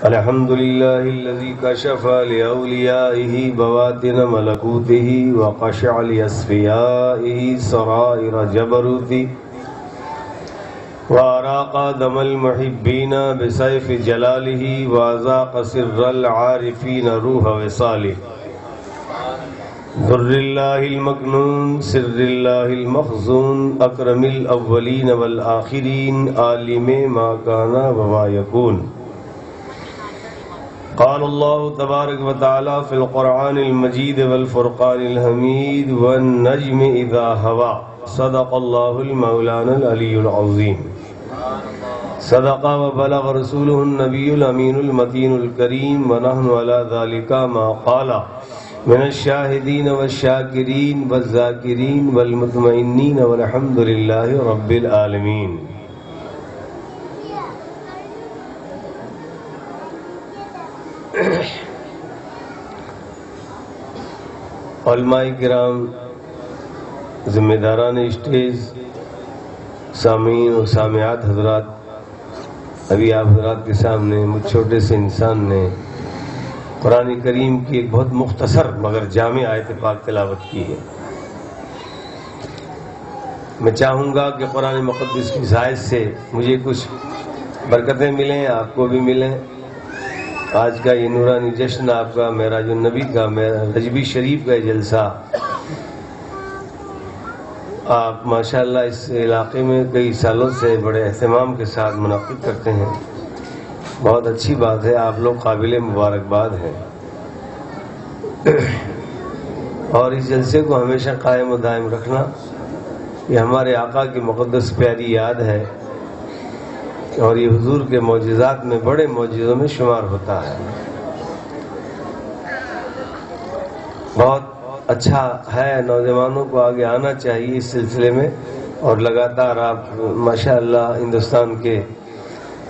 الحمد لله الذي كشف لأوليائه بواطن ملكوته وقشع لأصفيائه سرائر جبروته وأراق دم المحبين بسيف جلاله وأذاق سر العارفين روح وصاله ذر الله المكنون سر الله المخزون أكرم الأولين والآخرين عالم ما كان وما يكون. قال الله تبارك وتعالى في القرآن المجيد والفرقان الحميد والنجم إذا هوى صدق الله المولانا العلي العظيم. صدق وبلغ رسوله النبي الأمين المتين الكريم ونحن على ذلك ما قال من الشاهدين والشاكرين والذاكرين والمطمئنين والحمد لله رب العالمين. علماء کرام، ذمہ داران اسٹیج، سامعین اور سامعات حضرات، ابھی آپ حضرات کے سامنے مجھ چھوٹے سے انسان نے قرآن کریم کی ایک بہت مختصر مگر جامع آیت پاک تلاوت کی ہے. میں چاہوں گا کہ قرآن مقدس کی زائد سے مجھے کچھ برکتیں ملیں، آپ کو بھی ملیں. آج کا یہ نورانی جشن آپ کا معراج النبی کا، رجبی شریف کا جلسہ آپ ماشاءاللہ اس علاقے میں کئی سالوں سے بڑے اہتمام کے ساتھ منعقد کرتے ہیں. بہت اچھی بات ہے، آپ لوگ قابل مبارکباد ہیں. اور اس جلسے کو ہمیشہ قائم و دائم رکھنا یہ ہمارے آقا کی مقدس پیاری یاد ہے، اور یہ حضور کے معجزات میں بڑے معجزوں میں شمار ہوتا ہے. بہت اچھا ہے، نوجوانوں کو آگے آنا چاہیے اس سلسلے میں، اور لگاتار آپ ماشاءاللہ ہندوستان کے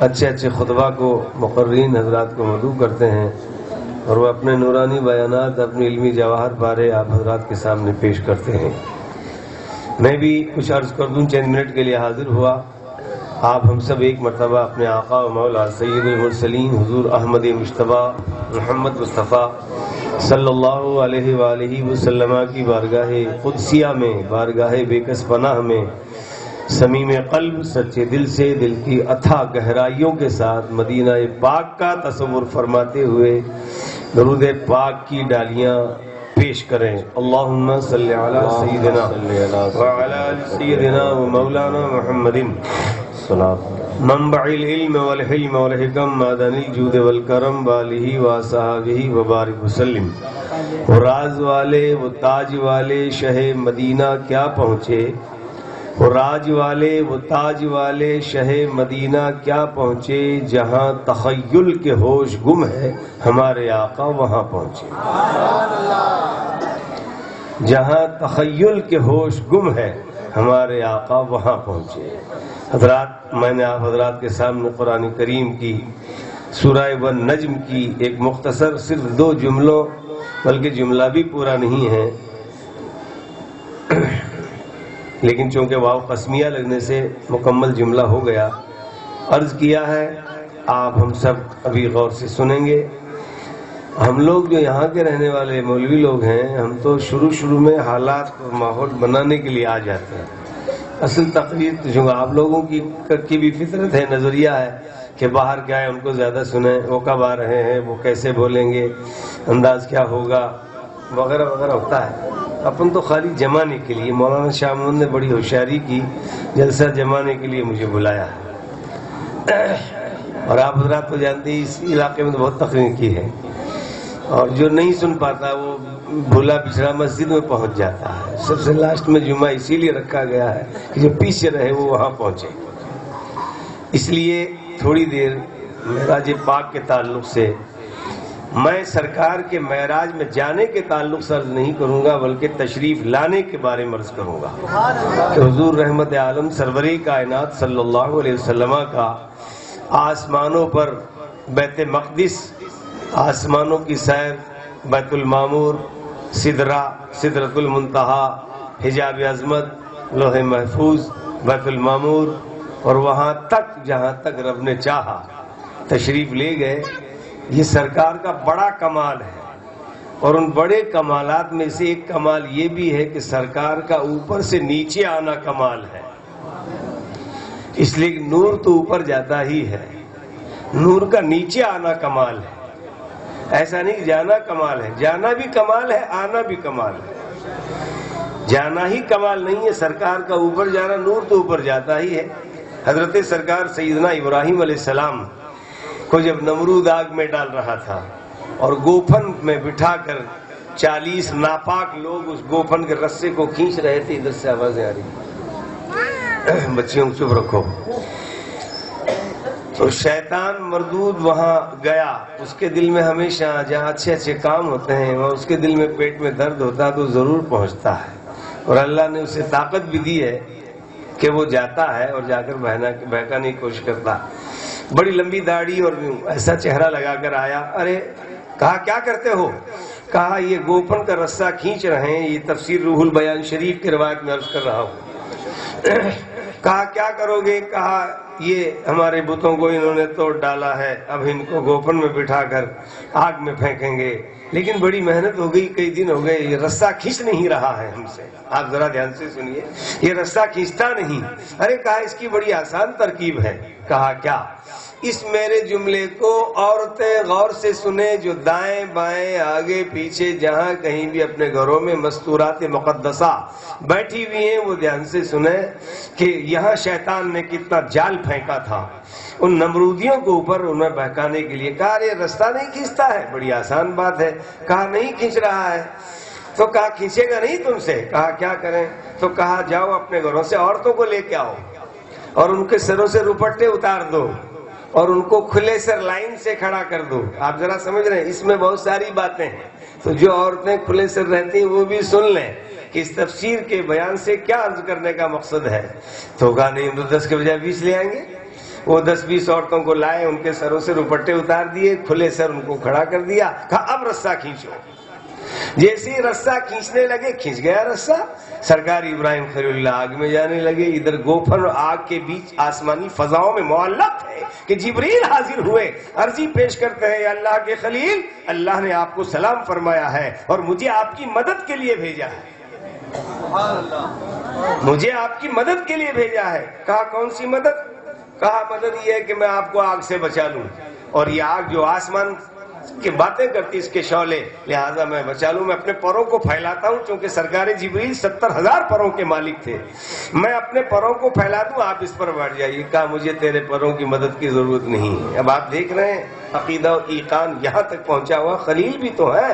اچھے اچھے خطبہ کو مقررین حضرات کو مدعو کرتے ہیں، اور وہ اپنے نورانی بیانات، اپنی علمی جواہر بارے آپ حضرات کے سامنے پیش کرتے ہیں. میں بھی کچھ عرض کر دوں، چند منٹ کے لیے حاضر ہوا. آپ ہم سب ایک مرتبہ اپنے آقا و مولا سید المرسلین حضور احمد مجتبیٰ محمد مصطفیٰ صلی اللہ علیہ وآلہ وسلم کی بارگاہ قدسیہ میں، بارگاہ بے کس پناہ میں صمیم قلب، سچے دل سے، دل کی اتھا گہرائیوں کے ساتھ مدینہ پاک کا تصور فرماتے ہوئے درود پاک کی ڈالیاں پیش کریں. اللہم صلی علی سیدنا وعلی سیدنا و مولانا محمد منبع العلم والحلم والحکم معدن الجود والکرم والہ وصحابہ وبارک وسلم. وہ راز والے، وہ تاج والے شہ مدینہ کیا پہنچے، وہ راج والے، وہ تاج والے شہ مدینہ کیا پہنچے، جہاں تخیل کے ہوش گم ہے ہمارے آقا وہاں پہنچے. جہاں تخیل کے ہوش گم ہے ہمارے آقا وہاں پہنچے. حضرات، میں نے آپ حضرات کے سامنے قرآن کریم کی سورہ والنجم کی ایک مختصر صرف 2 جملوں، بلکہ جملہ بھی پورا نہیں ہے، لیکن چونکہ واو قسمیہ لگنے سے مکمل جملہ ہو گیا، عرض کیا ہے. آپ ہم سب ابھی غور سے سنیں گے. ہم لوگ جو یہاں کے رہنے والے مولوی لوگ ہیں، ہم تو شروع میں حالات اور ماحول بنانے کے لیے آ جاتے ہیں. اصل تقریر جو آپ لوگوں کی بھی فطرت ہے، نظریہ ہے کہ باہر کیا ہے ان کو زیادہ سنیں، وہ کب آ رہے ہیں، وہ کیسے بولیں گے، انداز کیا ہوگا، وغیرہ وغیرہ ہوتا ہے. اپن تو خالی جمانے کے لیے، مولانا شاہ محمد نے بڑی ہوشیاری کی، جلسہ جمانے کے لیے مجھے بلایا ہے. اور آپ حضرات تو جانتے ہیں اس علاقے میں تو بہت تقریر کی ہے، اور جو نہیں سن پاتا وہ بھولا بچھڑا مسجد میں پہنچ جاتا ہے. سب سے لاسٹ میں جمعہ اسی لیے رکھا گیا ہے کہ جو پیچھے رہے وہ وہاں پہنچے. اس لیے تھوڑی دیر معراج پاک کے تعلق سے، میں سرکار کے معراج میں جانے کے تعلق سے عرض نہیں کروں گا، بلکہ تشریف لانے کے بارے میں عرض کروں گا کہ حضور رحمت عالم سرور کائنات صلی اللہ علیہ وسلم کا آسمانوں پر بیت مقدس، آسمانوں کی سیر، بیت المعمور، سدرۃ المنتہا، حجاب عظمت، لوح محفوظ، بیت المعمور، اور وہاں تک جہاں تک رب نے چاہا تشریف لے گئے. یہ سرکار کا بڑا کمال ہے، اور ان بڑے کمالات میں سے ایک کمال یہ بھی ہے کہ سرکار کا اوپر سے نیچے آنا کمال ہے، اس لیے نور تو اوپر جاتا ہی ہے، نور کا نیچے آنا کمال ہے، ایسا نہیں جانا کمال ہے، جانا بھی کمال ہے، آنا بھی کمال ہے، جانا ہی کمال نہیں ہے، سرکار کا اوپر جانا، نور تو اوپر جاتا ہی ہے۔ حضرت سرکار سیدنا ابراہیم علیہ السلام کو جب نمرود آگ میں ڈال رہا تھا اور گوپھن میں بٹھا کر 40 ناپاک لوگ اس گوپھن کے رسے کو کھینچ رہے تھے، ادھر سے آوازیں آ رہی، بچیوں چپ رکھو، تو شیطان مردود وہاں گیا، اس کے دل میں ہمیشہ جہاں اچھے اچھے کام ہوتے ہیں وہاں اس کے دل میں پیٹ میں درد ہوتا ہے تو ضرور پہنچتا ہے، اور اللہ نے اسے طاقت بھی دی ہے کہ وہ جاتا ہے اور جا کر بہکانے کی کوشش کرتا۔ بڑی لمبی داڑھی اور ایسا چہرہ لگا کر آیا، ارے کہا کیا کرتے ہو؟ کہا یہ گوپن کا رسہ کھینچ رہے ہیں، یہ تفسیر روح البیان شریف کی روایت میں عرض کر رہا ہوں۔ کہا کیا کرو گے؟ کہا یہ ہمارے بتوں کو انہوں نے توڑ ڈالا ہے، اب ان کو گوپن میں بٹھا کر آگ میں پھینکیں گے، لیکن بڑی محنت ہو گئی، کئی دن ہو گئے، یہ رسہ کھینچ نہیں رہا ہے ہم سے، آپ ذرا دھیان سے سنیے، یہ رسہ کھینچتا نہیں۔ ارے کہا اس کی بڑی آسان ترکیب ہے۔ کہا کیا؟ اس میرے جملے کو عورتیں غور سے سنیں جو دائیں بائیں آگے پیچھے جہاں کہیں بھی اپنے گھروں میں مستورات مقدسہ بیٹھی ہوئی ہیں وہ دھیان سے سنیں کہ یہاں شیطان نے کتنا جال پھینکا تھا ان نمرودیوں کو اوپر انہیں بہکانے کے لیے۔ کہا یہ رستہ نہیں کھینچتا ہے، بڑی آسان بات ہے۔ کہا نہیں کھینچ رہا ہے، تو کہا کھینچے گا نہیں تم سے؟ کہا کیا کریں؟ تو کہا جاؤ اپنے گھروں سے عورتوں کو لے کے آؤ اور ان کے سروں سے روپٹے اتار دو اور ان کو کھلے سر لائن سے کھڑا کر دو۔ آپ ذرا سمجھ رہے ہیں اس میں بہت ساری باتیں ہیں، تو جو عورتیں کھلے سر رہتی ہیں وہ بھی سن لیں کہ اس تفسیر کے بیان سے کیا عرض کرنے کا مقصد ہے۔ تو کہا نہیں، 10 کے بجائے 20 لے آئیں گے۔ وہ 10-20 عورتوں کو لائے، ان کے سروں سے روپٹے اتار دیے، کھلے سر ان کو کھڑا کر دیا، کہا اب رسہ کھینچو۔ جیسے ہی رسہ کھینچنے لگے، کھینچ گیا رسہ، سرکار ابراہیم خلیل اللہ آگ میں جانے لگے۔ ادھر گوپھن اور آگ کے بیچ آسمانی فضاؤں میں معلق ہے کہ جبریل حاضر ہوئے، عرضی پیش کرتے ہیں اللہ کے خلیل، اللہ نے آپ کو سلام فرمایا ہے اور مجھے آپ کی مدد کے لیے بھیجا ہے، مجھے آپ کی مدد کے لیے بھیجا ہے۔ کہا کون سی مدد؟ کہا مدد یہ ہے کہ میں آپ کو آگ سے بچا لوں، اور یہ آگ جو آسمان کی باتیں کرتی اس کے شعلے، لہذا میں بچا لوں۔ میں اپنے پروں کو پھیلاتا ہوں، چونکہ سرکار جبریل 70,000 پروں کے مالک تھے، میں اپنے پروں کو پھیلا دوں، آپ اس پر بیٹھ جائیے۔ کہا مجھے تیرے پروں کی مدد کی ضرورت نہیں۔ اب آپ دیکھ رہے ہیں عقیدہ و ایقان یہاں تک پہنچا ہوا، خلیل بھی تو ہے۔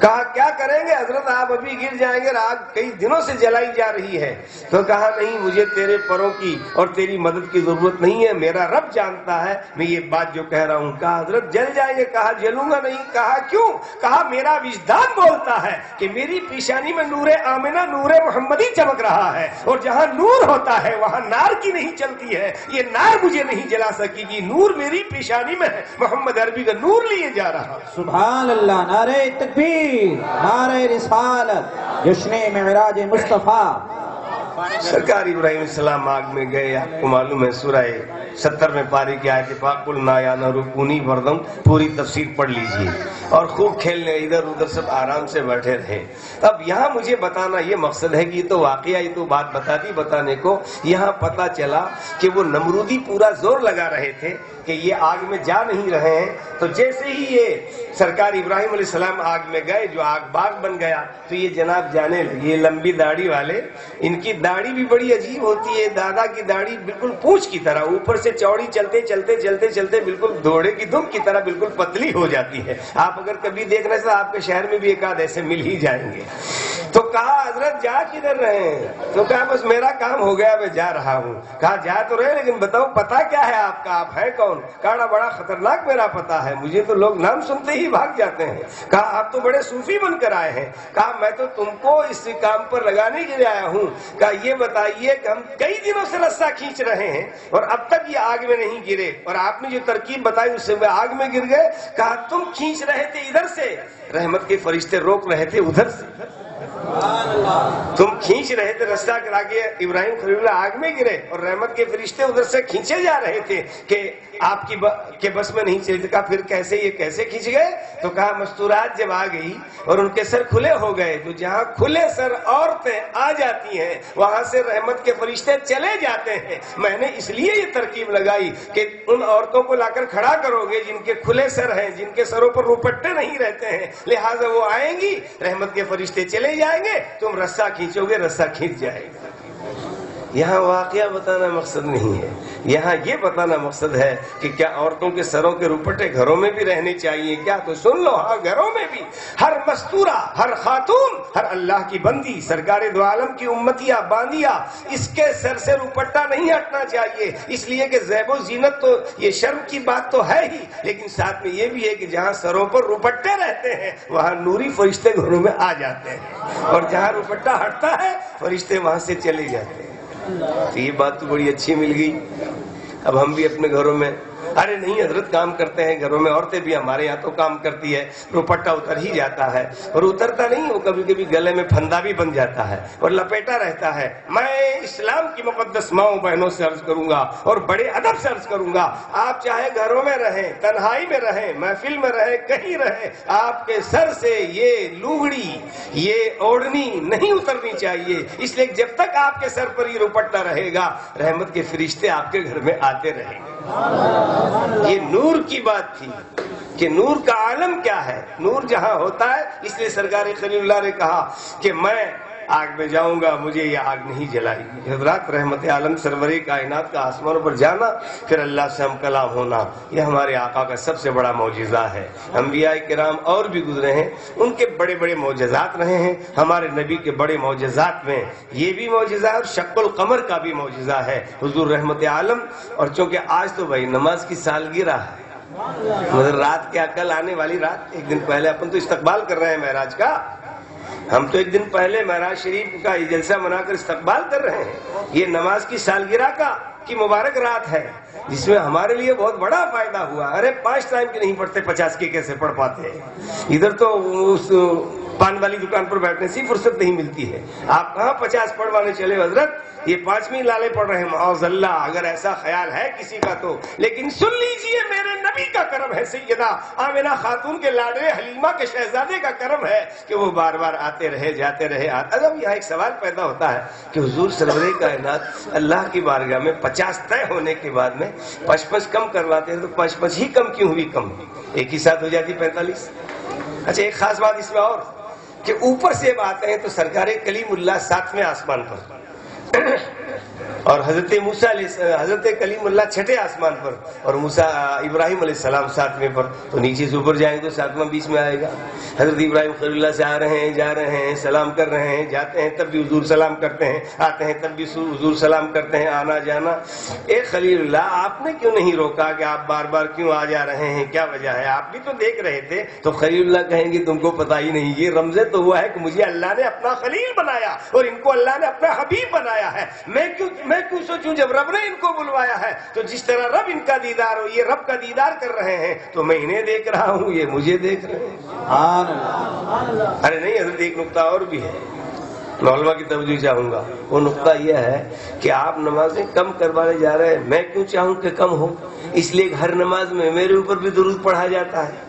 کہا کیا کریں گے حضرت؟ آپ ابھی گر جائیں گے، آگ کئی دنوں سے جلائی جا رہی ہے۔ تو کہا نہیں، مجھے تیرے پروں کی اور تیری مدد کی ضرورت نہیں ہے، میرا رب جانتا ہے میں یہ بات جو کہہ رہا ہوں۔ کہا حضرت جل جائیں گے؟ کہا جلوں گا نہیں۔ کہا کیوں؟ کہا میرا وجدان بولتا ہے کہ میری پیشانی میں نور آمنہ، نور محمدی چمک رہا ہے، اور جہاں نور ہوتا ہے وہاں نار کی نہیں چلتی ہے، یہ نار مجھے نہیں جلا سکے گی، نور میری پیشانی میں ہے، محمد عربی کا نور لیے جا رہا۔ سبحان اللہ، نعرہ تکبیر، نعرہ رسالت، جشن معراج مصطفیٰ۔ سرکار ابراہیم السلام آگ میں گئے، آپ کو معلوم ہے سورہ 70 میں پاری کی آیت فَقُلْنَا يَا نَارُ كُونِي بَرْدًا، پوری تفسیر پڑھ لیجئے، اور خوب کھیلنے ادھر ادھر سب آرام سے بیٹھے رہے۔ اب یہاں مجھے بتانا یہ مقصد ہے کہ یہ تو واقعہ، یہ تو بات بتانے کو، یہاں پتا چلا کہ وہ نمرودی پورا زور لگا رہے تھے کہ یہ آگ میں جا نہیں رہے ہیں، تو جیسے ہی یہ سرکار ابراہیم علیہ السلام آگ میں گئے، جو آگ باغ بن گیا، تو یہ جناب جانے لگے۔ یہ لمبی داڑھی والے، ان کی داڑھی بھی بڑی عجیب ہوتی ہے، دادا کی داڑھی بالکل پونچھ کی طرح اوپر سے چوڑی، چلتے چلتے چلتے چلتے بالکل گھوڑے کی دم کی طرح بالکل پتلی ہو جاتی ہے۔ آپ اگر کبھی دیکھنا تو آپ کے شہر میں بھی ایک آدھ ایسے مل ہی جائیں گے۔ تو کہا حضرت جا کدھر رہے ہیں؟ تو کہا بس میرا کام ہو گیا، میں جا رہا ہوں۔ کہا جا تو رہے لیکن بتاؤ پتا کیا ہے آپ کا، آپ ہے کون؟ کہا بڑا خطرناک میرا پتا ہے، مجھے تو لوگ نام سنتے ہی بھاگ جاتے ہیں۔ کہا آپ تو بڑے صوفی بن کر آئے ہیں۔ کہا میں تو تم کو اس کام پر لگانے کے لیے آیا ہوں۔ کہا یہ بتائیے کہ ہم کئی دنوں سے رسہ کھینچ رہے ہیں اور اب تک یہ آگ میں نہیں گرے، اور آپ نے جو ترکیب بتائی اس سے وہ آگ میں گر گئے۔ کہا تم کھینچ رہے تھے ادھر سے، رحمت کے فرشتے روک رہے تھے ادھر سے۔ تم کھینچ رہے تھے رستہ کرا کے ابراہیم خلیل اللہ آگ میں گرے اور رحمت کے فرشتے ادھر سے کھینچے جا رہے تھے کہ آپ کی بس میں نہیں چلتے. کہا پھر کیسے یہ کیسے کھینچ گئے؟ تو کہا مستورات جب آ گئی اور ان کے سر کھلے ہو گئے تو جہاں کھلے سر عورتیں آ جاتی ہیں وہاں سے رحمت کے فرشتے چلے جاتے ہیں. میں نے اس لیے یہ ترکیب لگائی کہ ان عورتوں کو لا کر کھڑا کرو گے جن کے کھلے سر ہیں, جن کے سروں پر روپٹے نہیں رہتے ہیں, لہٰذا وہ آئیں گی, رحمت کے فرشتے چلے جائیں گے, تم رسہ کھینچو گے, رسہ کھینچ جائے گا. یہاں واقعہ بتانا مقصد نہیں ہے, یہاں یہ بتانا مقصد ہے کہ کیا عورتوں کے سروں کے روپٹے گھروں میں بھی رہنے چاہیے کیا؟ تو سن لو, ہاں گھروں میں بھی ہر مستورہ, ہر خاتون, ہر اللہ کی بندی, سرکار دو عالم کی امتیہ باندیا, اس کے سر سے روپٹا نہیں ہٹنا چاہیے, اس لیے کہ زیب و زینت تو یہ شرم کی بات تو ہے ہی, لیکن ساتھ میں یہ بھی ہے کہ جہاں سروں پر روپٹے رہتے ہیں وہاں نوری فرشتے گھروں میں آ جاتے ہیں, اور جہاں روپٹا ہٹتا ہے فرشتے وہاں سے چلے جاتے ہیں. تو یہ بات تو بڑی اچھی مل گئی. اب ہم بھی اپنے گھروں میں, ارے نہیں حضرت کام کرتے ہیں گھروں میں, عورتیں بھی ہمارے یہاں تو کام کرتی ہے, روپٹا اتر ہی جاتا ہے, اور اترتا نہیں, وہ کبھی کبھی گلے میں پھندا بھی بن جاتا ہے اور لپیٹا رہتا ہے. میں اسلام کی مقدس ماؤں بہنوں سے عرض کروں گا اور بڑے ادب سے عرض کروں گا, آپ چاہے گھروں میں رہیں, تنہائی میں رہیں, محفل میں رہیں, کہیں رہیں, آپ کے سر سے یہ لوگڑی, یہ اوڑھنی نہیں اترنی چاہیے, اس لیے جب تک آپ کے سر پر یہ روپٹا رہے گا رحمت کے فرشتے آپ کے گھر میں آتے رہیں گے. یہ نور کی بات تھی کہ نور کا عالم کیا ہے, نور جہاں ہوتا ہے, اس لیے سرکار خلیل اللہ نے کہا کہ میں آگ میں جاؤں گا, مجھے یہ آگ نہیں جلائے گی. حضرات رحمت عالم سرور کائنات کا آسمانوں پر جانا, پھر اللہ سے ہم کلام ہونا, یہ ہمارے آقا کا سب سے بڑا معجزہ ہے. انبیاء کرام اور بھی گزرے ہیں, ان کے بڑے بڑے معجزات رہے ہیں, ہمارے نبی کے بڑے معجزات میں یہ بھی معجزہ ہے اور شق القمر کا بھی معجزہ ہے حضور رحمت عالم. اور چونکہ آج تو بھائی نماز کی سالگرہ ہے, مگر رات کیا کل آنے والی رات, ایک دن پہلے اپن تو استقبال کر رہے ہیں معراج کا, ہم تو ایک دن پہلے معراج شریف کا یہ جلسہ منا کر استقبال کر رہے ہیں. یہ نماز کی سالگرہ کی مبارک رات ہے جس میں ہمارے لیے بہت بڑا فائدہ ہوا. ارے 5 ٹائم کی نہیں پڑھتے, 50 کی کیسے پڑھ پاتے ہیں؟ ادھر تو اس پان والی دکان پر بیٹھنے سے فرصت نہیں ملتی ہے, آپ کہاں 50 پڑھوانے چلے حضرت, یہ 5ویں لالے پڑھ رہے ہیں. معاذ اللہ, اگر ایسا خیال ہے کسی کا تو, لیکن سن لیجئے میرے نبی کا کرم ہے, سیدہ آمنہ خاتون کے لاڈلے حلیمہ کے شہزادے کا کرم ہے کہ وہ بار بار آتے رہے جاتے رہے. اب یہاں ایک سوال پیدا ہوتا ہے کہ حضور سرور کائنات اللہ کی بارگاہ میں 50 طے ہونے کے بعد میں 55 کم کرواتے ہیں, تو 55 ہی کم کیوں ہوئی؟ کم ایک ہی ساتھ ہو جاتی 45. اچھا ایک خاص بات اس میں اور کہ اوپر سے آتے ہیں تو سرکار کلیم اللہ 7ویں آسمان پر اور حضرت کلیم اللہ 6ٹھے آسمان پر, اور موسیٰ ابراہیم علیہ السلام 7ویں پر. تو نیچے سے اوپر جائیں گے تو 7واں 20 میں آئے گا. حضرت ابراہیم خلیل اللہ سے آ رہے ہیں, جا رہے ہیں, سلام کر رہے ہیں, جاتے ہیں تب بھی حضور سلام کرتے ہیں, آتے ہیں تب بھی حضور سلام کرتے ہیں, آنا جانا. اے خلیل اللہ, آپ نے کیوں نہیں روکا کہ آپ بار بار کیوں آ جا رہے ہیں, کیا وجہ ہے؟ آپ بھی تو دیکھ رہے تھے. تو خلیل اللہ کہیں گے تم کو پتا ہی نہیں, یہ رمزے تو ہوا ہے کہ مجھے اللہ نے اپنا خلیل بنایا اور ان کو اللہ نے اپنا حبیب بنایا ہے. میں کیوں سوچوں جب رب نے ان کو بلوایا ہے, تو جس طرح رب ان کا دیدار ہو, یہ رب کا دیدار کر رہے ہیں, تو میں انہیں دیکھ رہا ہوں, یہ مجھے دیکھ رہے ہیں. ارے نہیں حضرت, ایک نقطہ اور بھی ہے, علماء کی توجہ چاہوں گا. وہ نقطہ یہ ہے کہ آپ نمازیں کم کروانے جا رہے ہیں, میں کیوں چاہوں کہ کم ہو؟ اس لیے ہر نماز میں میرے اوپر بھی درود پڑھا جاتا ہے,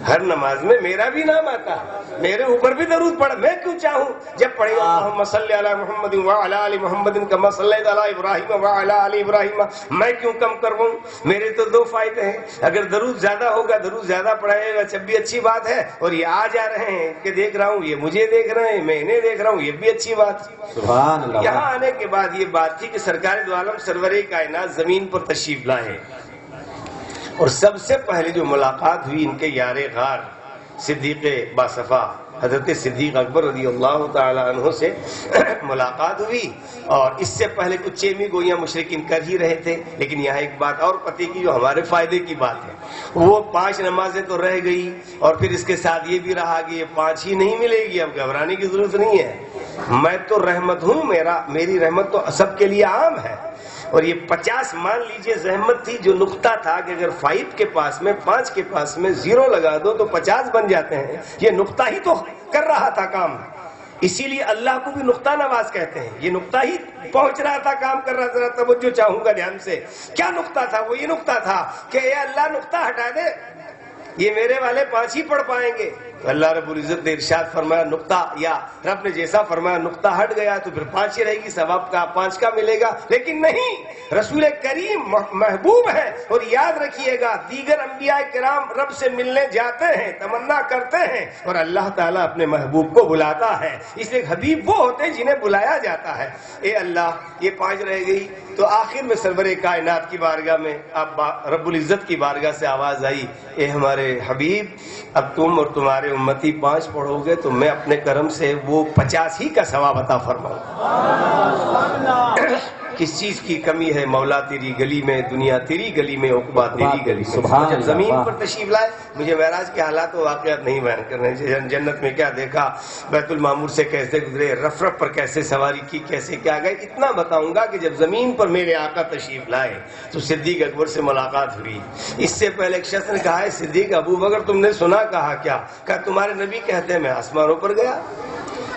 ہر نماز میں میرا بھی نام آتا ہے, میرے اوپر بھی درود پڑھا. میں کیوں چاہوں جب پڑھے اللہم صلی علی محمد وعلی آل محمد کما صلیت علی ابراہیم وعلی آل ابراہیم, میں کیوں کم کروں؟ میرے تو 2 فائدے ہیں. اگر درود زیادہ ہوگا, درود زیادہ پڑھائے گا, جب بھی اچھی بات ہے, اور یہ آ جا رہے ہیں کہ دیکھ رہا ہوں, یہ مجھے دیکھ رہے ہیں, میں انہیں دیکھ رہا ہوں, یہ بھی اچھی بات. سبحان اللہ. یہاں آنے کے بعد یہ بات تھی کہ سرکار دو عالم سرور کائنات زمین پر تشریف لائے, اور سب سے پہلے جو ملاقات ہوئی ان کے یار غار صدیق باصفا حضرت صدیق اکبر رضی اللہ تعالی عنہ سے ملاقات ہوئی. اور اس سے پہلے کچھ چیمی گوئیاں مشرکین کر ہی رہے تھے, لیکن یہاں ایک بات اور پتہ کی جو ہمارے فائدے کی بات ہے, وہ 5 نمازیں تو رہ گئی, اور پھر اس کے ساتھ یہ بھی رہا کہ یہ 5 ہی نہیں ملے گی. اب گھبرانے کی ضرورت نہیں ہے, میں تو رحمت ہوں, میری رحمت تو سب کے لیے عام ہے. اور یہ 50 مان لیجئے زحمت تھی, جو نقطہ تھا کہ اگر 5 کے پاس میں 5 کے پاس میں 0 لگا دو تو 50 بن جاتے ہیں, یہ نقطہ ہی تو کر رہا تھا کام. اسی لیے اللہ کو بھی نقطہ نواز کہتے ہیں. یہ نقطہ ہی پہنچ رہا تھا، کام کر رہا. ذرا توجہ چاہوں گا دھیان سے. کیا نقطہ تھا؟ وہ یہ نقطہ تھا کہ اے اللہ نقطہ ہٹا دے، یہ میرے والے 5 ہی پڑھ پائیں گے. تو اللہ رب العزت نے ارشاد فرمایا نقطہ، یا رب نے جیسا فرمایا نقطہ ہٹ گیا تو پھر 5 ہی رہے گی، ثواب کا 5 کا ملے گا. لیکن نہیں، رسول کریم محبوب ہے. اور یاد رکھیے گا دیگر انبیاء کرام رب سے ملنے جاتے ہیں، تمنا کرتے ہیں، اور اللہ تعالیٰ اپنے محبوب کو بلاتا ہے. اس لیے حبیب وہ ہوتے ہیں جنہیں بلایا جاتا ہے. اے اللہ یہ 5 رہ گئی. تو آخر میں سرور کائنات کی بارگاہ میں اب رب العزت کی بارگاہ سے آواز آئی، اے ہمارے حبیب اب تم اور تمہارے امتی 5 پڑھو گے تو میں اپنے کرم سے وہ 50 ہی کا ثواب عطا فرماؤں. کس چیز کی کمی ہے مولا تیری گلی میں، دنیا تیری گلی میں، عقبہ تیری گلی میں. جب زمین پر تشریف لائے، مجھے معراج کے حالات و واقعات نہیں بیان کرنے. جنت میں کیا دیکھا، بیت المعمور سے کیسے گزرے، رف رف پر کیسے سواری کی، کیسے کیا گئے، اتنا بتاؤں گا کہ جب زمین پر میرے آقا تشریف لائے تو صدیق اکبر سے ملاقات ہوئی. اس سے پہلے ایک شخص نے کہا ہے صدیق ابو بکر تم نے سنا؟ کہا کیا؟ کہا تمہارے نبی کہتے ہیں میں آسمانوں پر گیا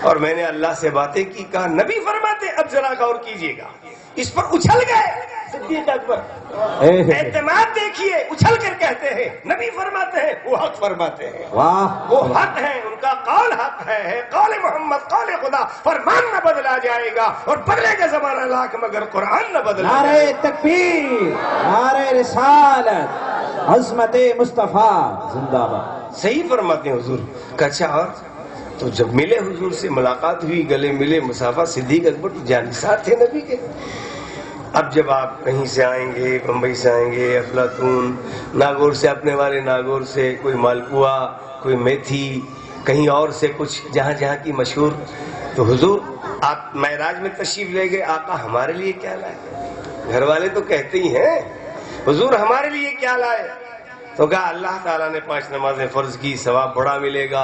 اور میں نے اللہ سے باتیں کی. کہا نبی فرماتے اب ذرا غور کیجئے گا. اس پر اچھل گئے صدیق اکبر. اعتماد دیکھیے، اچھل کر کہتے ہیں نبی فرماتے ہیں وہ حق فرماتے ہیں. واہ، وہ حق ہے، ان کا قول حق ہے. قول محمد قول خدا، فرمان نہ بدلا جائے گا اور بدلے گا زمانہ لاکھ مگر قرآن نہ بدلا. نعرہ تکبیر، نعرہ رسالت، عظمت مصطفیٰ زندہ باد. صحیح فرماتے ہیں حضور. اچھا اور تو جب ملے حضور سے ملاقات ہوئی، گلے ملے، مسافہ. صدیق اکبر تو جانثار تھے نبی کے. اب جب آپ کہیں سے آئیں گے، بمبئی سے آئیں گے، افلاطون، ناگور سے اپنے والے ناگور سے کوئی مالپوا، کوئی میتھی، کہیں اور سے کچھ جہاں جہاں کی مشہور. تو حضور آپ معراج میں تشریف لے گئے، آقا ہمارے لیے کیا لائے؟ گھر والے تو کہتے ہی ہیں حضور ہمارے لیے کیا لائے؟ تو کہا اللہ تعالیٰ نے 5 نمازیں فرض کی، ثواب بڑا ملے گا،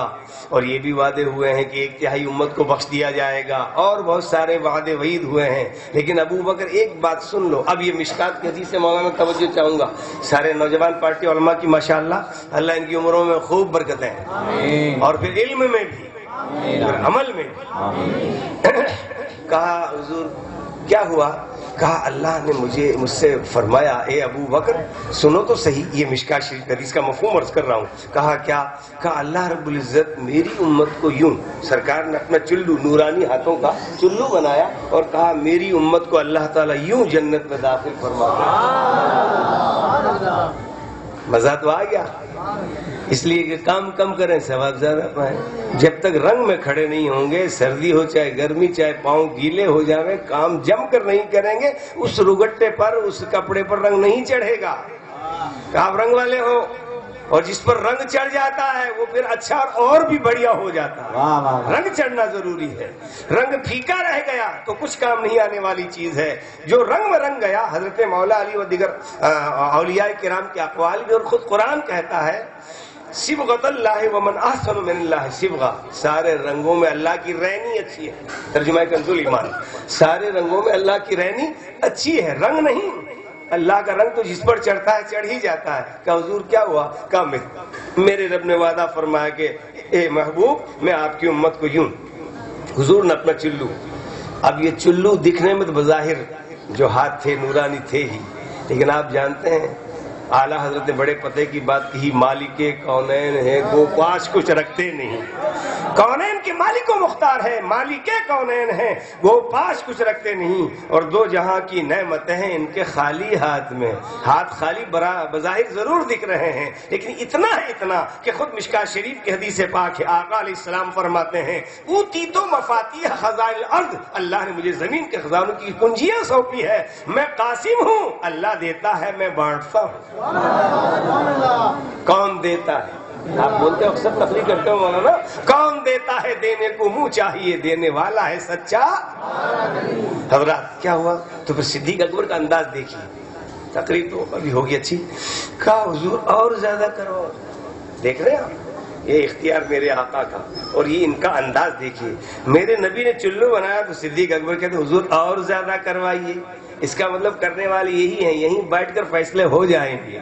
اور یہ بھی وعدے ہوئے ہیں کہ 1/3 امت کو بخش دیا جائے گا، اور بہت سارے وعدے وعید ہوئے ہیں. لیکن ابو بکر ایک بات سن لو. اب یہ مشکات کی حدیث سے مولانا توجہ چاہوں گا. سارے نوجوان پارٹی علماء کی ماشاءاللہ اللہ ان کی عمروں میں خوب برکتیں ہیں، اور پھر علم میں بھی، پھر عمل میں بھی. کہا حضور کیا ہوا؟ کہا اللہ نے مجھ سے فرمایا اے ابو بکر سنو تو صحیح، یہ مشکات شریف حدیث کا مفہوم عرض کر رہا ہوں. کہا کیا؟ کہا اللہ رب العزت میری امت کو یوں، سرکار نے اپنا چلو نورانی ہاتھوں کا چلو بنایا اور کہا میری امت کو اللہ تعالیٰ یوں جنت میں داخل فرما دے. مزہ تو آ گیا. اس لیے کہ کام کم کریں ثواب زیادہ پائیں. جب تک رنگ میں کھڑے نہیں ہوں گے، سردی ہو چاہے گرمی، چاہے پاؤں گیلے ہو جاویں، کام جم کر نہیں کریں گے، اس رگٹے پر، اس کپڑے پر رنگ نہیں چڑھے گا. آپ رنگ والے ہو، اور جس پر رنگ چڑھ جاتا ہے وہ پھر اچھا اور بھی بڑھیا ہو جاتا ہے. رنگ چڑھنا ضروری ہے. رنگ پھیکا رہ گیا تو کچھ کام نہیں آنے والی چیز ہے. جو رنگ میں رنگ گیا، حضرت مولا علی و دیگر اولیاء کرام کے اقوال بھی، اور خود قرآن کہتا ہے صبغۃ اللہ ومن احسن من اللہ صبغہ، سارے رنگوں میں اللہ کی رہنی اچھی ہے. ترجمہ کنز الایمان، سارے رنگوں میں اللہ کی رہنی اچھی ہے، رنگ نہیں. اللہ کا رنگ تو جس پر چڑھتا ہے چڑھ ہی جاتا ہے. کہ حضور کیا ہوا؟ کہا میرے رب نے وعدہ فرمایا کہ اے محبوب میں آپ کی امت کو یوں. حضور نے اپنا چلو، اب یہ چلو دکھنے میں تو بظاہر جو ہاتھ تھے نورانی تھے ہی، لیکن آپ جانتے ہیں اعلیٰ حضرت نے بڑے پتے کی بات کہی، مالک کونین ہے گو پاس کچھ رکھتے نہیں. کونین کے مالک و مختار ہے، مالک کونین ہے وہ پاس کچھ رکھتے نہیں. اور 2 جہاں کی نعمتیں ہیں ان کے خالی ہاتھ میں. ہاتھ خالی بظاہر ضرور دکھ رہے ہیں، لیکن اتنا ہے اتنا کہ خود مشکات شریف کی حدیث پاک ہے، آقا علیہ السلام فرماتے ہیں اوتیت مفاتیح خزائن الارض، اللہ نے مجھے زمین کے خزانوں کی کنجیاں سونپی ہے. میں قاسم ہوں، اللہ دیتا ہے میں بانٹتا ہوں. کون دیتا ہے؟ آپ بولتے ہو اکثر تقریر کرتے ہو مولانا، کون دیتا ہے دینے کو منہ چاہیے، دینے والا ہے سچا. حضرات کیا ہوا؟ تو پھر صدیق اکبر کا انداز دیکھیے. تقریر تو ابھی ہوگی اچھی. کہا حضور اور زیادہ کرو. دیکھ رہے ہیں آپ یہ اختیار میرے آقا کا، اور یہ ان کا انداز دیکھیے. میرے نبی نے چلو بنایا تو صدیق اکبر کہتے حضور اور زیادہ کروائیے. اس کا مطلب کرنے والے یہی ہیں، یہیں بیٹھ کر فیصلے ہو جائیں گے.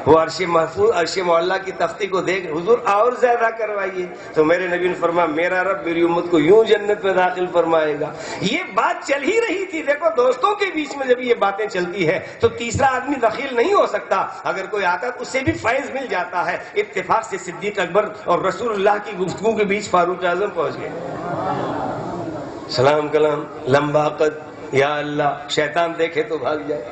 وہ عرش محفوظ عرش معلیٰ کی تختی کو دیکھ حضور اور زیادہ کروائیے. تو میرے نبی نے فرمایا میرا رب میری امت کو یوں جنت میں داخل فرمائے گا. یہ بات چل ہی رہی تھی. دیکھو دوستوں کے بیچ میں جب یہ باتیں چلتی ہے تو تیسرا آدمی دخیل نہیں ہو سکتا. اگر کوئی آتا تو اس سے بھی فیض مل جاتا ہے. اتفاق سے صدیق اکبر اور رسول اللہ کی گفتگو کے بیچ فاروق اعظم پہنچ گئے. سلام کلام لمبا قد یا اللہ شیطان دیکھے تو بھاگ جائے.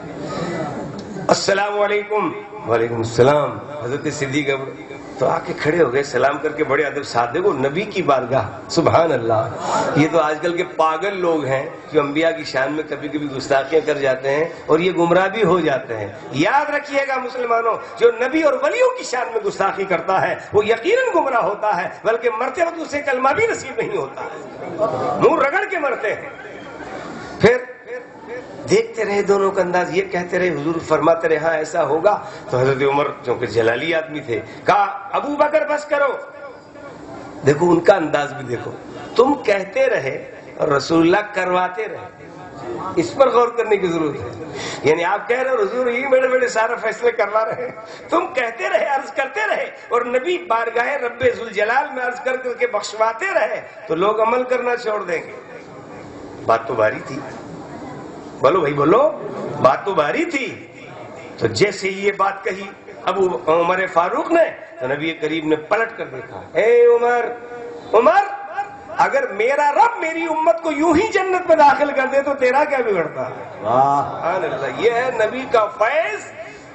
السلام علیکم. وعلیکم السلام. حضرت صدیق اکبر تو آ کے کھڑے ہو گئے, سلام کر کے بڑے ادب ساتھ. دیکھو نبی کی بارگاہ, سبحان اللہ. یہ تو آج کل کے پاگل لوگ ہیں جو انبیاء کی شان میں کبھی کبھی گستاخیاں کر جاتے ہیں اور یہ گمراہ بھی ہو جاتے ہیں. یاد رکھیے گا مسلمانوں, جو نبی اور ولیوں کی شان میں گستاخی کرتا ہے وہ یقیناً گمراہ ہوتا ہے, بلکہ مرتے وقت اسے کلمہ بھی نصیب نہیں ہوتا ہے, منہ رگڑ کے مرتے ہیں. پھر دیکھتے رہے دونوں کا انداز, یہ کہتے رہے حضور فرماتے رہے ہاں ایسا ہوگا. تو حضرت عمر چونکہ جلالی آدمی تھے کہا ابو بکر بس کرو. دیکھو ان کا انداز بھی دیکھو, تم کہتے رہے اور رسول اللہ کرواتے رہے. اس پر غور کرنے کی ضرورت ہے. یعنی آپ کہہ رہے حضور یہ بڑے بڑے سارے فیصلے کروا رہے, تم کہتے رہے عرض کرتے رہے اور نبی بارگاہ رب ذوالجلال میں عرض کر کے بخشواتے رہے تو لوگ عمل کرنا چھوڑ دیں گے. بات تو بھاری تھی, بولو بھائی بولو, بات تو بھاری تھی. تو جیسے یہ بات کہی ابو عمر فاروق نے تو نبی کریم نے پلٹ کر دیکھا, اے عمر, عمر اگر میرا رب میری امت کو یوں ہی جنت میں داخل کر دے تو تیرا کیا بگڑتا ہے. سبحان اللہ. یہ ہے نبی کا فیض.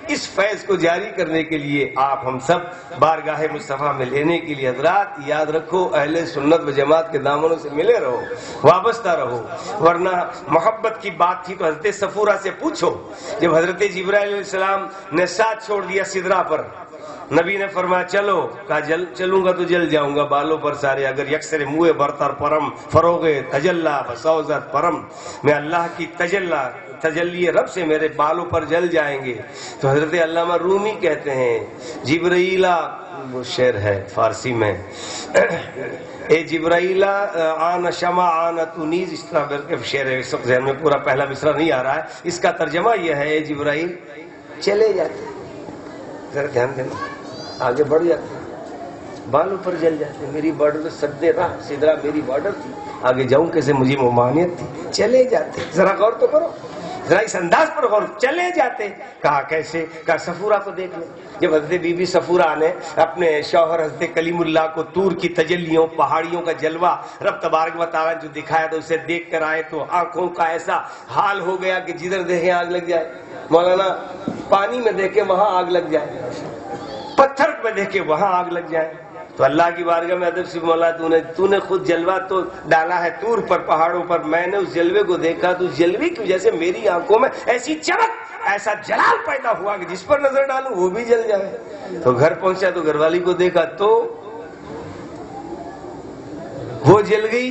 اس فیض کو جاری کرنے کے لیے آپ ہم سب بارگاہ مصطفیٰ میں لینے کے لیے حضرات یاد رکھو اہل سنت و جماعت کے دامنوں سے ملے رہو, وابستہ رہو. ورنہ محبت کی بات تھی تو حضرت صفورہ سے پوچھو. جب حضرت جبرائیل علیہ السلام نے ساتھ چھوڑ دیا سدرا پر, نبی نے فرمایا چلو, کہا چلوں گا تو جل جاؤں گا بالوں پر سارے. اگر یکسر منہ برتر پرم فروغ تجلا بسوزت پرم, میں اللہ کی تجلی رب سے میرے بالوں پر جل جائیں گے. تو حضرت علامہ رومی کہتے ہیں جبرائیلا, وہ شعر ہے فارسی میں, اے جبرائیلا آن شمع آن تونیز, اس طرح کر کے شعر ہے. اس وقت ذہن میں پورا پہلا مصرع نہیں آ رہا ہے. اس کا ترجمہ یہ ہے اے جبرائیل چلے جاتے, ذرا دھیان دینا, آگے بڑھ جاتے, بالوں پر جل جاتے. میری بارڈر سدے راہ سدرا میری بارڈر تھی, آگے جاؤں کیسے مجھے ممانعت تھی. چلے جاتے, ذرا غور تو کرو, ذرا اس انداز پر غور. چلے جاتے, کہا کیسے, کہا صفورہ کو دیکھ لیں. جب حضرت بی بی صفورہ نے اپنے شوہر حضرت کلیم اللہ کو طور کی تجلیوں, پہاڑیوں کا جلوہ رب تبارک و تعالیٰ جو دکھایا تو اسے دیکھ کر آئے تو آنکھوں کا ایسا حال ہو گیا کہ جدھر دیکھیں آگ لگ جائے. مولانا پانی میں دیکھے وہاں آگ لگ جائے, پتھر میں دیکھے وہاں آگ لگ جائے. تو اللہ کی بارگاہ میں ادب سے مولا تو نے خود جلوہ تو ڈالا ہے طور پر پہاڑوں پر, میں نے اس جلوے کو دیکھا تو اس جلوے کی وجہ سے میری آنکھوں میں ایسی چمک ایسا جلال پیدا ہوا کہ جس پر نظر ڈالوں وہ بھی جل جائے. تو گھر پہنچا تو گھر والی کو دیکھا تو وہ جل گئی.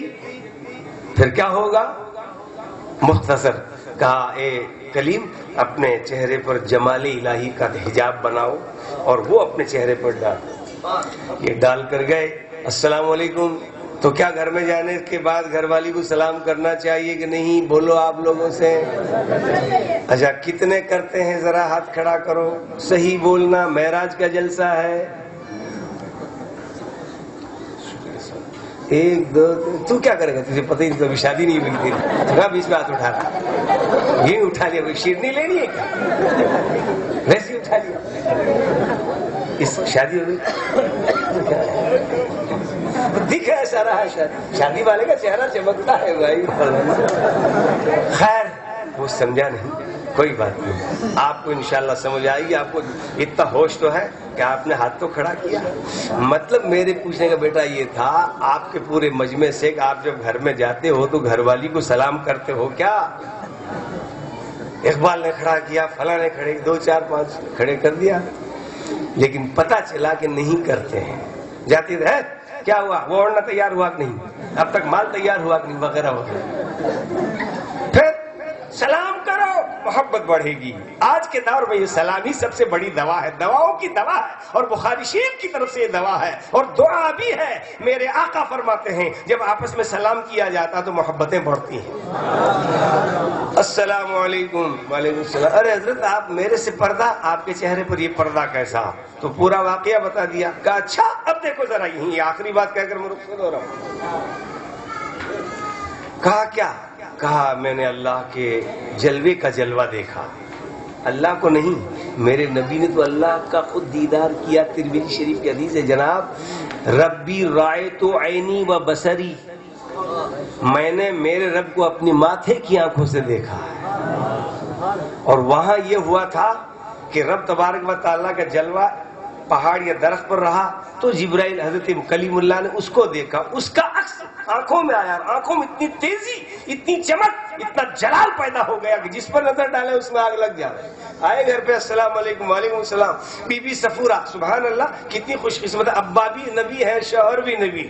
پھر کیا ہوگا, مختصر کہا اے کلیم اپنے چہرے پر جمال الہی کا حجاب بناؤ اور وہ اپنے چہرے پر ڈال. یہ ڈال کر گئے, السلام علیکم. تو کیا گھر میں جانے کے بعد گھر والی کو سلام کرنا چاہیے کہ نہیں, بولو آپ لوگوں سے. اچھا کتنے کرتے ہیں, ذرا ہاتھ کھڑا کرو. صحیح بولنا, معراج کا جلسہ ہے. 1 2 تو کیا کرے گا, تجھے پتہ ہی نہیں, ابھی شادی نہیں ہوئی تیری, تو بیچ میں ہاتھ اٹھا رہا, یہ اٹھا لیا. کوئی شیرنی لینی ہے کیا, ویسے اٹھا لیا. اس شادی ہو گئی, دکھ ایسا رہا شادی والے کا چہرہ چمکتا ہے بھائی. خیر وہ سمجھا نہیں, کوئی بات نہیں, آپ کو انشاءاللہ سمجھ آئے گی. آپ کو اتنا ہوش تو ہے کہ آپ نے ہاتھ تو کھڑا کیا. مطلب میرے پوچھنے کا بیٹا یہ تھا, آپ کے پورے مجمع سے کہ آپ جب گھر میں جاتے ہو تو گھر والی کو سلام کرتے ہو کیا؟ اقبال نے کھڑا کیا, فلاں نے کھڑے 2 4 5 کھڑے کر دیا, لیکن پتا چلا کہ نہیں کرتے ہیں. جاتی ہے کیا ہوا, وہ اوڑھنا تیار ہوا کہ نہیں, اب تک مال تیار ہوا کہ نہیں, وغیرہ وغیرہ. پھر سلام کرو, محبت بڑھے گی. آج کے دور میں یہ سلامی سب سے بڑی دوا ہے, دواؤں کی دوا ہے, اور بخاری شریف کی طرف سے یہ دوا ہے اور دعا بھی ہے. میرے آقا فرماتے ہیں جب آپس میں سلام کیا جاتا تو محبتیں بڑھتی ہیں. السلام علیکم. وعلیکم السلام. ارے حضرت آپ میرے سے پردہ, آپ کے چہرے پر یہ پردہ کیسا؟ تو پورا واقعہ بتا دیا. کہا اچھا اب دیکھو ذرا یہیں, یہ آخری بات کہہ کر میں رخصت ہو رہا ہوں. کہا کیا؟ کہا میں نے اللہ کے جلوے کا جلوہ دیکھا. اللہ کو نہیں, میرے نبی نے تو اللہ کا خود دیدار کیا. ترمذی شریف کی حدیث ہے جناب, ربی رأیت عینی و بصری, میں نے میرے رب کو اپنی ماتھے کی آنکھوں سے دیکھا. اور وہاں یہ ہوا تھا کہ رب تبارک و تعالیٰ کا جلوہ پہاڑ یا درخت پر رہا تو جبرائیل حضرت کلیم اللہ نے اس کو دیکھا, اس کا عکس آنکھوں میں آیا. آنکھوں میں اتنی تیزی, اتنی چمک, اتنا جلال پیدا ہو گیا کہ جس پر نظر ڈالے اس میں آگ لگ جائے. آئے گھر پہ السلام علیکم. وعلیکم السلام. بی بی صفورہ, سبحان اللہ کتنی خوش قسمت ہے, ابا بھی نبی ہے شوہر بھی نبی.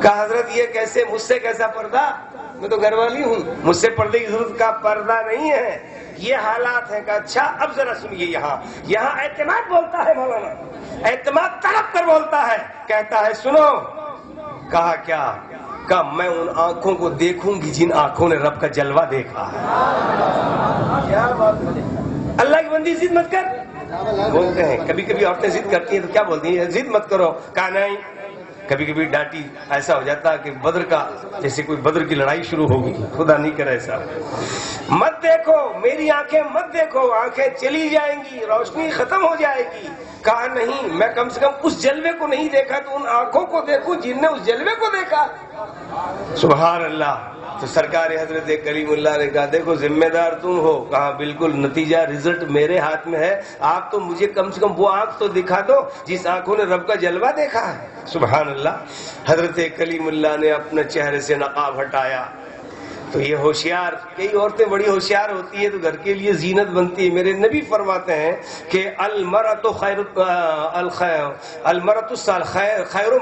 کہا حضرت یہ کیسے, مجھ سے کیسا پردہ, میں تو گھر والی ہوں, مجھ سے پردے کی ضرورت کا پردہ نہیں ہے, یہ حالات ہیں. کہ اچھا اب ذرا سنیے, یہاں اعتماد بولتا ہے, مولانا اعتماد طلب کر بولتا ہے, کہتا ہے سنو. کہا کیا؟ کہا میں ان آنکھوں کو دیکھوں گی جن آنکھوں نے رب کا جلوہ دیکھا ہے. کیا بات ہے, اللہ کی بندی ضد مت کر بولتے ہیں. کبھی کبھی عورتیں ضد کرتی ہیں تو کیا بولتی ہیں, ضد مت کرو. کہا نہیں. کبھی کبھی ڈانٹی ایسا ہو جاتا کہ بدر کا, جیسے کوئی بدر کی لڑائی شروع ہوگی, خدا نہیں کرے ایسا. مت دیکھو میری آنکھیں, مت دیکھو, آنکھیں چلی جائیں گی, روشنی ختم ہو جائے گی. کہا نہیں, میں کم سے کم اس جلوے کو نہیں دیکھا تو ان آنکھوں کو دیکھوں جن نے اس جلوے کو دیکھا. سبحان اللہ. تو سرکار حضرت کلیم اللہ نے کہا دیکھو ذمہ دار تم ہو. کہا بالکل, نتیجہ رزلٹ میرے ہاتھ میں ہے. آپ تو مجھے کم سے کم وہ آنکھ تو دکھا دو جس آنکھوں نے رب کا جلوہ دیکھا ہے. سبحان اللہ. حضرت کلیم اللہ نے اپنے چہرے سے نقاب ہٹایا تو یہ ہوشیار, کئی عورتیں بڑی ہوشیار ہوتی ہے تو گھر کے لیے زینت بنتی ہے. میرے نبی فرماتے ہیں کہ المرأۃ خیر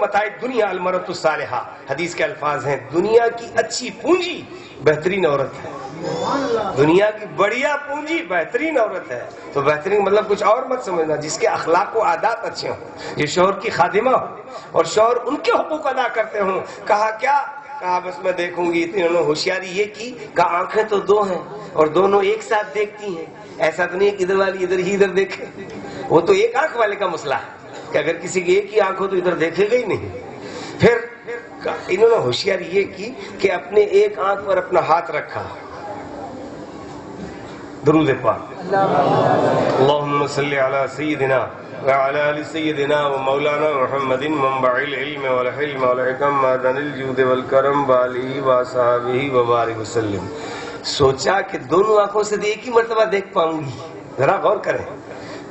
متاع الدنیا المرأۃ الصالحہ. حدیث کے الفاظ ہیں, دنیا کی اچھی پونجی بہترین عورت ہے. دنیا کی بڑھیا پونجی بہترین عورت ہے. تو بہترین مطلب کچھ اور مت سمجھنا, جس کے اخلاق و عادات اچھے ہوں, جو شوہر کی خادمہ ہو اور شوہر ان کے حقوق ادا کرتے ہوں. کہا کیا؟ کہا بس میں دیکھوں گی. انہوں نے ہوشیاری یہ کی, کہا آنکھیں تو دو ہیں اور دونوں ایک ساتھ دیکھتی ہیں. ایسا تو نہیں کہ ادھر والی ادھر ہی ادھر دیکھے, وہ تو ایک آنکھ والے کا مسئلہ ہے کہ اگر کسی کی ایک ہی آنکھ ہو تو ادھر دیکھے گا ہی نہیں. پھر انہوں نے ہوشیاری یہ کی کہ اپنے ایک آنکھ پر اپنا ہاتھ رکھا. درود پاک. اللہم صلی علی سیدنا وعلى آل سيدنا ومولانا محمد منبع العلم والحلم والحکم معدن الجود والکرم وآلہ وصحبہ وبارک وسلم. سوچا کہ دونوں آنکھوں سے ایک ہی مرتبہ دیکھ پاؤں گی. ذرا غور کریں,